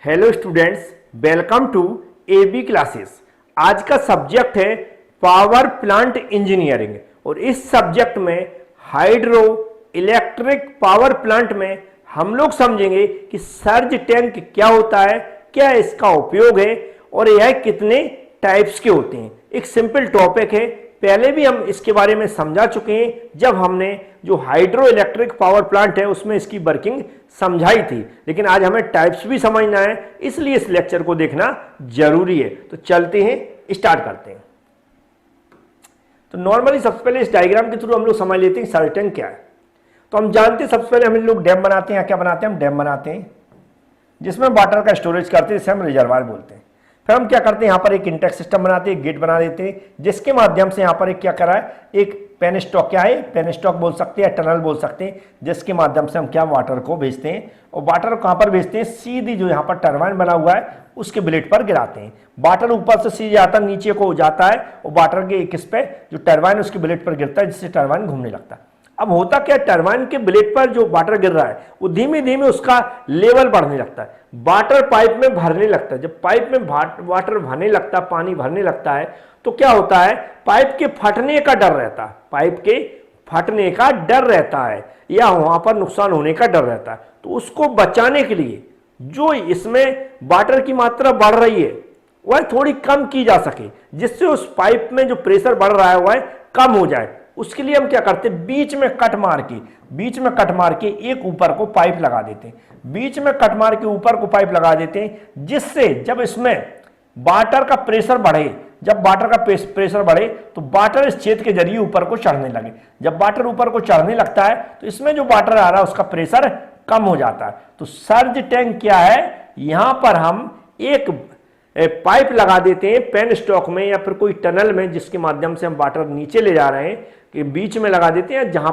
Hello students, welcome to AB classes. आज का subject है पावर प्लांट इंजीनियरिंग और इस सब्जेक्ट में हाइड्रो इलेक्ट्रिक पावर प्लांट में हम लोग समझेंगे कि सर्ज टैंक क्या होता है, क्या इसका उपयोग है और यह कितने टाइप्स के होते हैं। एक सिंपल टॉपिक है, पहले भी हम इसके बारे में समझा चुके हैं जब हमने जो हाइड्रो इलेक्ट्रिक पावर प्लांट है उसमें इसकी वर्किंग समझाई थी, लेकिन आज हमें टाइप्स भी समझना है, इसलिए इस लेक्चर को देखना जरूरी है। तो चलते हैं, स्टार्ट करते हैं। तो नॉर्मली सबसे पहले इस डायग्राम के थ्रू हम लोग समझ लेते हैं सर्ज टैंक क्या है। तो हम जानते हैं सबसे पहले हम लोग डैम बनाते हैं। क्या बनाते हैं? हम डैम बनाते हैं जिसमें वाटर का स्टोरेज करते हैं, जिसे हम रिजर्वायर बोलते हैं। फिर हम क्या करते हैं, यहाँ पर एक इंटेक सिस्टम बनाते हैं, गेट बना देते हैं, जिसके माध्यम से यहाँ पर एक क्या करा है, एक पेन स्टॉक, क्या है पेन स्टॉक बोल सकते हैं, टनल बोल सकते हैं, जिसके माध्यम से हम क्या वाटर को भेजते हैं। और वाटर कहाँ पर भेजते हैं? सीधी जो यहाँ पर टरबाइन बना हुआ है उसके ब्लेड पर गिराते हैं। वाटर ऊपर से सीधे आता है, नीचे को जाता है और वाटर के किस पे, जो टरबाइन उसके ब्लेड पर गिरता है, जिससे टरबाइन घूमने लगता है। अब होता क्या, टरबाइन के ब्लेड पर जो वाटर गिर रहा है वो धीमे धीमे उसका लेवल बढ़ने लगता है, वाटर पाइप में भरने लगता है। जब पाइप में वाटर भरने लगता है, पानी भरने लगता है, तो क्या होता है, पाइप के फटने का डर रहता है, पाइप के फटने का डर रहता है या वहां पर नुकसान होने का डर रहता है। तो उसको बचाने के लिए जो इसमें वाटर की मात्रा बढ़ रही है वह थोड़ी कम की जा सके, जिससे उस पाइप में जो प्रेशर बढ़ रहा है वह कम हो जाए। उसके लिए हम क्या करते हैं, बीच में कट मार के एक ऊपर को पाइप लगा देते हैं, बीच में कट मार के ऊपर को पाइप लगा देते हैं, जिससे जब इसमें वाटर का प्रेशर बढ़े, जब वाटर का प्रेशर बढ़े तो वाटर इस छेद के जरिए ऊपर को चढ़ने लगे। जब वाटर ऊपर को चढ़ने लगता है तो इसमें जो वाटर आ रहा है उसका प्रेशर कम हो जाता है। तो सर्ज टैंक क्या है, यहां पर हम एक पाइप लगा देते हैं पेन स्टॉक में या फिर कोई टनल में, जिसके माध्यम से हम वाटर नीचे ले जा रहे हैं, कि बीच में लगा देते हैं, जहां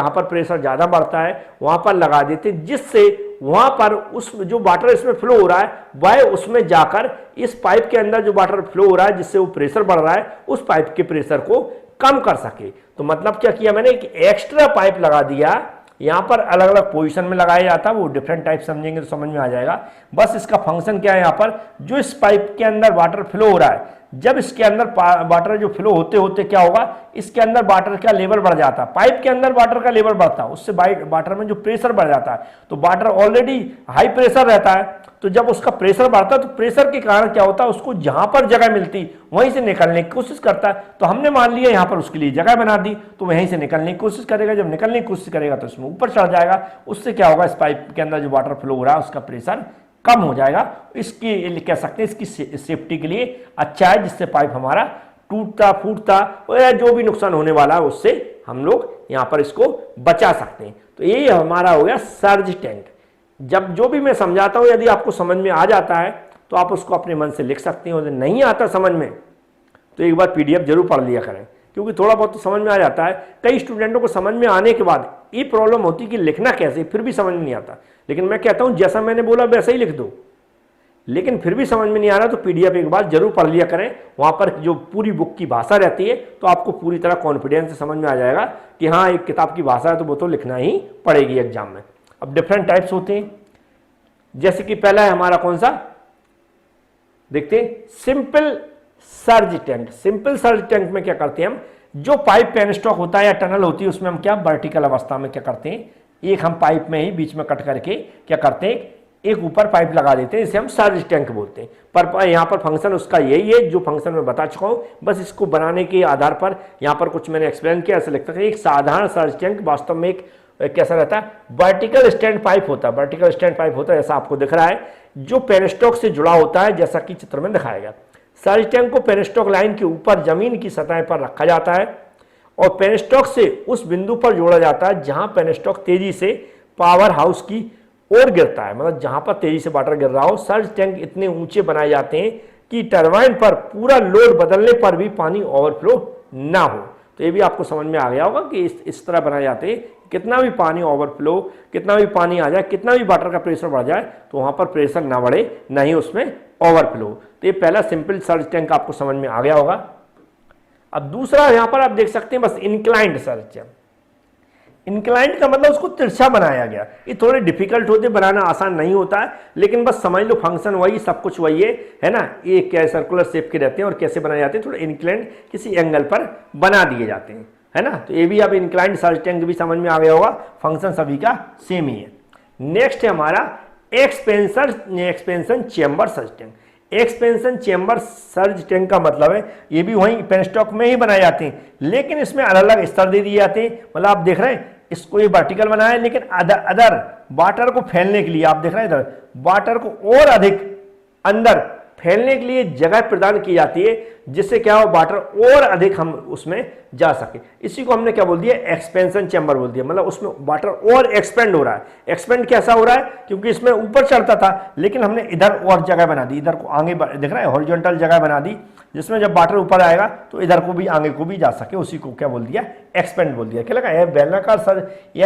पर प्रेशर ज्यादा बढ़ता है वहां पर लगा देते हैं, जिससे वहां पर उस जो वाटर इसमें फ्लो हो रहा है वह उसमें जाकर इस पाइप के अंदर जो वाटर फ्लो हो रहा है, जिससे वो प्रेशर बढ़ रहा है, उस पाइप के प्रेशर को कम कर सके। तो मतलब क्या किया मैंने, एक एक्स्ट्रा पाइप लगा दिया। यहाँ पर अलग अलग पोजीशन में लगाया जाता है, वो डिफरेंट टाइप समझेंगे तो समझ में आ जाएगा। बस इसका फंक्शन क्या है, यहाँ पर जो इस पाइप के अंदर वाटर फ्लो हो रहा है, जब इसके अंदर वाटर जो फ्लो होते होते क्या होगा, इसके अंदर वाटर का लेवल बढ़ जाता है, पाइप के अंदर वाटर का लेवल बढ़ता है, उससे वाटर में जो प्रेशर बढ़ जाता है। तो वाटर ऑलरेडी हाई प्रेशर रहता है, तो जब उसका प्रेशर बढ़ता है तो प्रेशर के कारण क्या होता है, उसको जहां पर जगह मिलती वहीं से निकलने की कोशिश करता है। तो हमने मान लिया यहाँ पर उसके लिए जगह बना दी, तो वहीं से निकलने की कोशिश करेगा। जब निकलने की कोशिश करेगा तो उसमें ऊपर चढ़ जाएगा, उससे क्या होगा, इस पाइप के अंदर जो वाटर फ्लो हो रहा है उसका प्रेशर कम हो जाएगा। इसकी कह सकते हैं इसकी सेफ्टी के लिए अच्छा है, जिससे पाइप हमारा टूटता फूटता या जो भी नुकसान होने वाला है उससे हम लोग यहाँ पर इसको बचा सकते हैं। तो यही हमारा हो गया सर्ज टैंक। जब जो भी मैं समझाता हूं, यदि आपको समझ में आ जाता है तो आप उसको अपने मन से लिख सकते हैं, यदि नहीं आता समझ में तो एक बार पीडीएफ जरूर पढ़ लिया करें, क्योंकि थोड़ा बहुत तो समझ में आ जाता है। कई स्टूडेंटों को समझ में आने के बाद ये प्रॉब्लम होती कि लिखना कैसे, फिर भी समझ में नहीं आता। लेकिन मैं कहता हूं जैसा मैंने बोला वैसा ही लिख दो, लेकिन फिर भी समझ में नहीं आ रहा तो पीडीएफ एक बार जरूर पढ़ लिया करें। वहां पर जो पूरी बुक की भाषा रहती है तो आपको पूरी तरह कॉन्फिडेंस से समझ में आ जाएगा कि हाँ एक किताब की भाषा है तो वो तो लिखना ही पड़ेगी एग्जाम में। अब डिफरेंट टाइप्स होते हैं, जैसे कि पहला है हमारा कौन सा, देखते हैं, simple surge tank. Simple surge tank में क्या करते हैं हम, जो पाइप पेन स्टॉक होता है या टनल होती है उसमें हम क्या वर्टिकल अवस्था में क्या करते हैं, एक हम पाइप में ही बीच में कट करके क्या करते हैं, एक ऊपर पाइप लगा देते हैं, इसे हम सर्ज टैंक बोलते हैं। पर यहाँ पर फंक्शन उसका यही है जो फंक्शन मैं बता चुका हूँ। बस इसको बनाने के आधार पर यहाँ पर कुछ मैंने एक्सप्लेन किया, ऐसा लगता है। एक साधारण सर्ज टैंक वास्तव में एक कैसा रहता है, वर्टिकल स्टैंड पाइप होता है। वर्टिकल स्टैंड पाइप होता है ऐसा आपको दिख रहा है, जो पेनस्टॉक से जुड़ा होता है, जैसा कि चित्र में दिखाया गया। सर्ज टैंक को पेनस्टॉक लाइन के ऊपर जमीन की सतह पर रखा जाता है और पेनस्टॉक से उस बिंदु पर जोड़ा जाता है जहां पेनस्टॉक तेजी से पावर हाउस की ओर गिरता है, मतलब जहां पर तेजी से वाटर गिर रहा हो। सर्ज टैंक इतने ऊंचे बनाए जाते हैं कि टरबाइन पर पूरा लोड बदलने पर भी पानी ओवरफ्लो ना हो। तो ये भी आपको समझ में आ गया होगा कि इस तरह बनाए जाते हैं, कितना भी पानी ओवरफ्लो, कितना भी पानी आ जाए, कितना भी वाटर का प्रेशर बढ़ जाए तो वहां पर प्रेशर ना बढ़े, ना ही उसमें ओवरफ्लो। तो ये पहला सिंपल सर्ज टैंक आपको समझ में आ गया होगा। अब दूसरा यहां पर आप देख सकते हैं बस इंक्लाइंड सर्ज टैंक। इंक्लाइंड का मतलब उसको तिरछा बनाया गया। ये थोड़े डिफिकल्ट होते, बनाना आसान नहीं होता है, लेकिन बस समझ लो फंक्शन वही, सब कुछ वही है ना। ये क्या सर्कुलर शेप के रहते हैं और कैसे बनाए जाते हैं, थोड़े इंक्लाइंड किसी एंगल पर बना दिए जाते हैं, है ना। तो ये भी अब इंक्लाइंड सर्च टैंक भी समझ में आ गया होगा, फंक्शन सभी का सेम ही है। नेक्स्ट है हमारा expansion chamber search tank. Expansion chamber surge tank का मतलब है ये भी वहीं पेनस्टॉक में ही बनाए जाते हैं, लेकिन इसमें अलग अलग स्तर दे दिए जाते हैं। मतलब आप देख रहे हैं इसको ये वर्टिकल बनाया है, लेकिन अदर वाटर को फैलने के लिए आप देख रहे हैं इधर वाटर को और अधिक अंदर फैलने के लिए जगह प्रदान की जाती है, जिससे क्या हो वाटर और अधिक हम उसमें जा सके। इसी को हमने क्या बोल दिया, एक्सपेंशन चैम्बर बोल दिया। मतलब उसमें वाटर और एक्सपेंड हो रहा है। एक्सपेंड कैसा हो रहा है, क्योंकि इसमें ऊपर चढ़ता था, लेकिन हमने इधर और जगह बना दी, इधर को आगे दिख रहा है हॉरिजॉन्टल जगह बना दी, जिसमें जब वाटर ऊपर आएगा तो इधर को भी आगे को भी जा सके। उसी को क्या बोल दिया, एक्सपेंड बोल दिया। क्या लगा, यह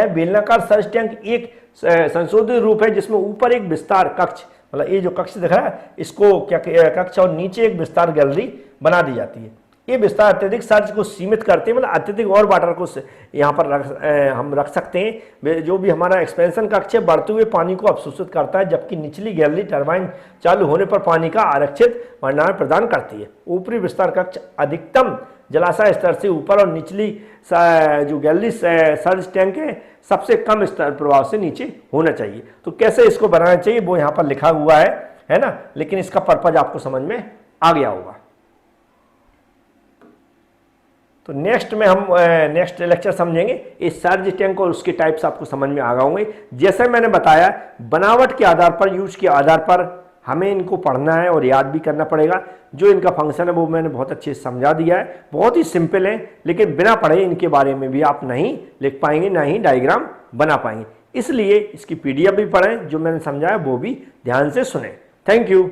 बेलनाकार सर्च टैंक एक संशोधित रूप है जिसमें ऊपर एक विस्तार कक्ष, मतलब ये जो कक्ष दिख रहा है इसको क्या कक्ष, और नीचे एक विस्तार गैलरी बना दी जाती है। ये विस्तार अत्यधिक सर्च को सीमित करते हैं, मतलब अत्यधिक और वाटर को यहाँ पर हम रख सकते हैं। जो भी हमारा एक्सपेंशन कक्ष है बढ़ते हुए पानी को अवशोषित करता है, जबकि निचली गैलरी टरबाइन चालू होने पर पानी का आरक्षित भंडारण प्रदान करती है। ऊपरी विस्तार कक्ष अधिकतम जलाशय स्तर से ऊपर और निचली जो गैलरी सर्च टैंक है सबसे कम स्तर प्रभाव से नीचे होना चाहिए। तो कैसे इसको बनाना चाहिए वो यहाँ पर लिखा हुआ है ना, लेकिन इसका पर्पज आपको समझ में आ गया होगा। तो नेक्स्ट में हम नेक्स्ट लेक्चर समझेंगे इस सर्ज टैंक और उसके टाइप्स आपको समझ में आ गए होंगे। जैसे मैंने बताया बनावट के आधार पर, यूज के आधार पर हमें इनको पढ़ना है और याद भी करना पड़ेगा। जो इनका फंक्शन है वो मैंने बहुत अच्छे से समझा दिया है, बहुत ही सिंपल है, लेकिन बिना पढ़े इनके बारे में भी आप नहीं लिख पाएंगे, ना ही डायग्राम बना पाएंगे। इसलिए इसकी PDF भी पढ़ें, जो मैंने समझाया वो भी ध्यान से सुने। Thank you.